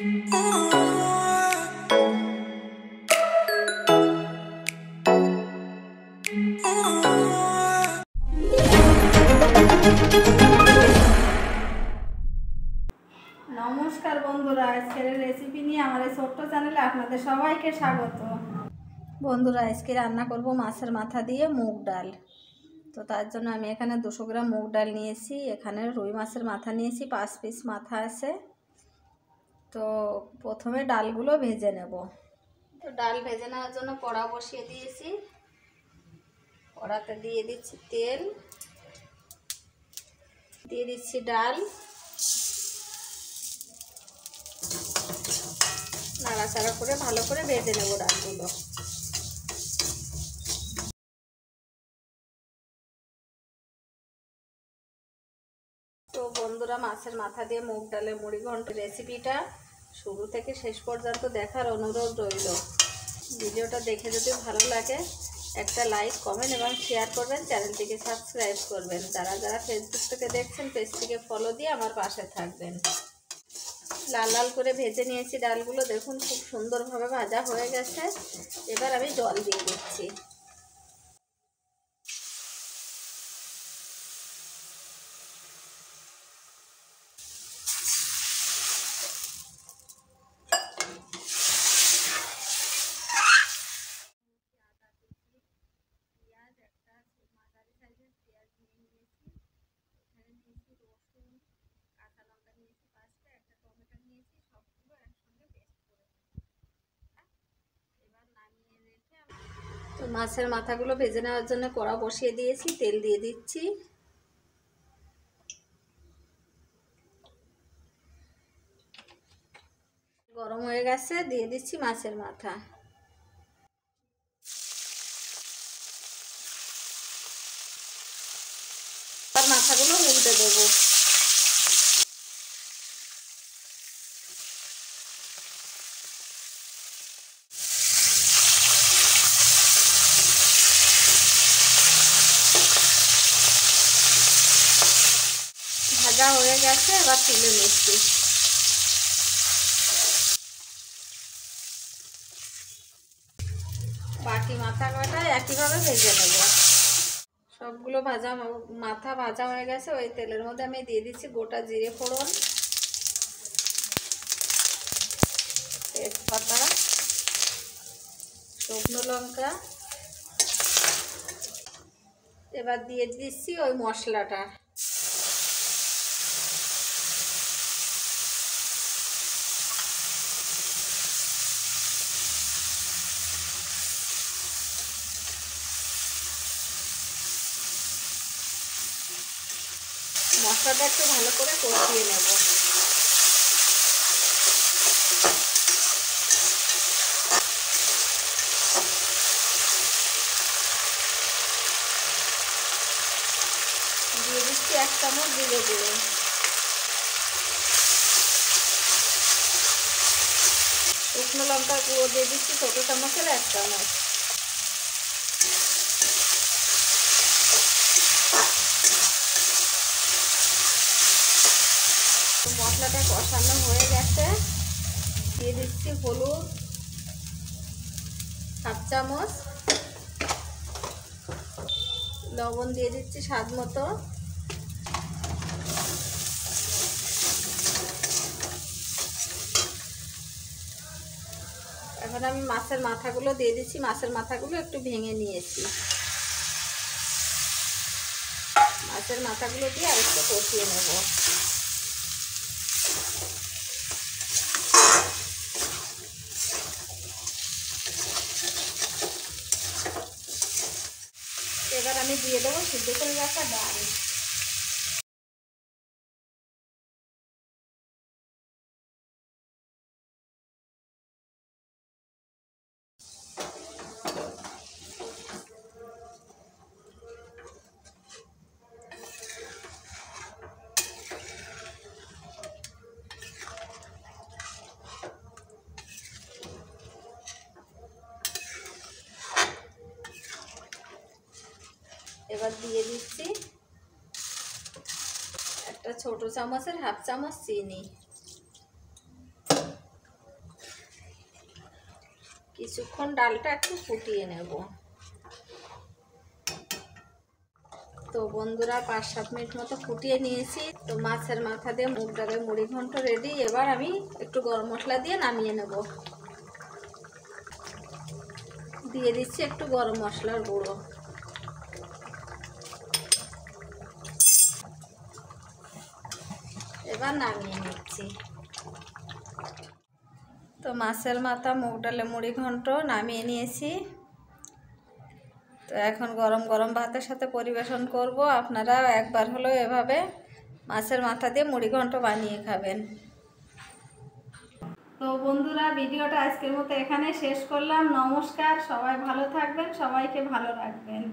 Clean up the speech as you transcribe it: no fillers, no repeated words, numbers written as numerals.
নমস্কার বন্ধুরা, আজকের রেসিপি নিয়ে আমার এই ছোট্ট চ্যানেলে আপনাদের সবাইকে স্বাগত। বন্ধুরা, আজকে রান্না করব মাছের মাথা দিয়ে মুগ ডাল। তো তার জন্য আমি এখানে 200 গ্রাম মুগ ডাল নিয়েছি। এখানে রুই মাছের মাথা নিয়েছি, 5 পিস মাথা আছে। তো প্রথমে ডালগুলো ভেজে নেব। তো ডাল ভেজে নেওয়ার জন্য কড়া বসিয়ে দিয়েছি। কড়াতে দিয়ে দিচ্ছি তেল, দিয়ে দিচ্ছি ডাল, নাড়াচাড়া করে ভালো করে ভেজে নেব ডালগুলো। তো বন্ধুরা, মাছের মাথা দিয়ে মুগ ডালের মুড়ি ঘন্ট রেসিপিটা শুরু থেকে শেষ পর্যন্ত দেখার অনুরোধ রইল। ভিডিওটা দেখে যদি ভালো লাগে একটা লাইক, কমেন্ট এবং শেয়ার করবেন। চ্যানেলটিকে সাবস্ক্রাইব করবেন। যারা যারা ফেসবুক থেকে দেখছেন পেজটিকে ফলো দিয়ে আমার পাশে থাকবেন। লাল লাল করে ভেজে নিয়েছি ডালগুলো, দেখুন খুব সুন্দরভাবে ভাজা হয়ে গেছে। এবার আমি জল দিয়ে দিচ্ছি। তো মাছের মাথাগুলো ভেজে নেওয়ার জন্য কড়া বসিয়ে দিয়েছি, তেল দিয়ে দিচ্ছি। গরম হয়ে গেছে, দিয়ে দিচ্ছি মাছের মাথা। আর মাথাগুলো উল্টে দেবো। ভাজা হয়ে গেছে, এবার তুলে নিচ্ছি। বাকি মাথা কটা একইভাবে ভেজে নেব। সবগুলো মাথা ভাজা হয়ে গেছে। ওই তেলের মধ্যে আমি দিয়ে দিচ্ছি গোটা জিরে ফোড়ন, তেজপাতা, শুকনো লঙ্কা। এবার দিয়ে দিচ্ছি ওই মশলাটা। মশলাটা একটু ভালো করে কষিয়ে নেব। দিয়ে দিচ্ছি 1 চামচ জিরে গুঁড়ো, শুকনো লঙ্কার গুঁড়ো দিয়ে দিচ্ছি ছোট চামচের 1 চামচ। মশলাটা কষানো হয়ে গেছে, দিয়ে দিচ্ছি হলুদ 1/2 চামচ, লবণ দিয়ে দিচ্ছি স্বাদ মতো। এখন আমি মাছের মাথাগুলো দিয়ে দিচ্ছি। মাছের মাথাগুলো একটু ভেঙে নিয়েছি। মাছের মাথাগুলো দিয়ে আরেকটু কষিয়ে নেব। এবার আমি দিয়ে দেবো সিদ্ধ করে রাখা ডাল। এবার দিয়ে দিচ্ছি একটা ছোট চামচের 1/2 চামচ চিনি। কিছুক্ষণ ডালটা একটু ফুটিয়ে নেব। তো বন্ধুরা 5-7 মিনিট মতো ফুটিয়ে নিয়েছি। তো মাছের মাথা দিয়ে মুগ ডালের মুড়ি ঘন্ট রেডি। এবার আমি একটু গরম মশলা দিয়ে নামিয়ে নেব। দিয়ে দিচ্ছি একটু গরম মশলার গুঁড়ো। এবার নামিয়ে নিচ্ছি। তো মাছের মাথা মুগ ডালে মুড়ি ঘন্ট নামিয়ে নিয়েছি। তো এখন গরম গরম ভাতের সাথে পরিবেশন করব। আপনারাও একবার হলেও এভাবে মাছের মাথা দিয়ে মুড়ি ঘন্ট বানিয়ে খাবেন। তো বন্ধুরা, ভিডিওটা আজকের মতো এখানে শেষ করলাম। নমস্কার, সবাই ভালো থাকবেন, সবাইকে ভালো রাখবেন।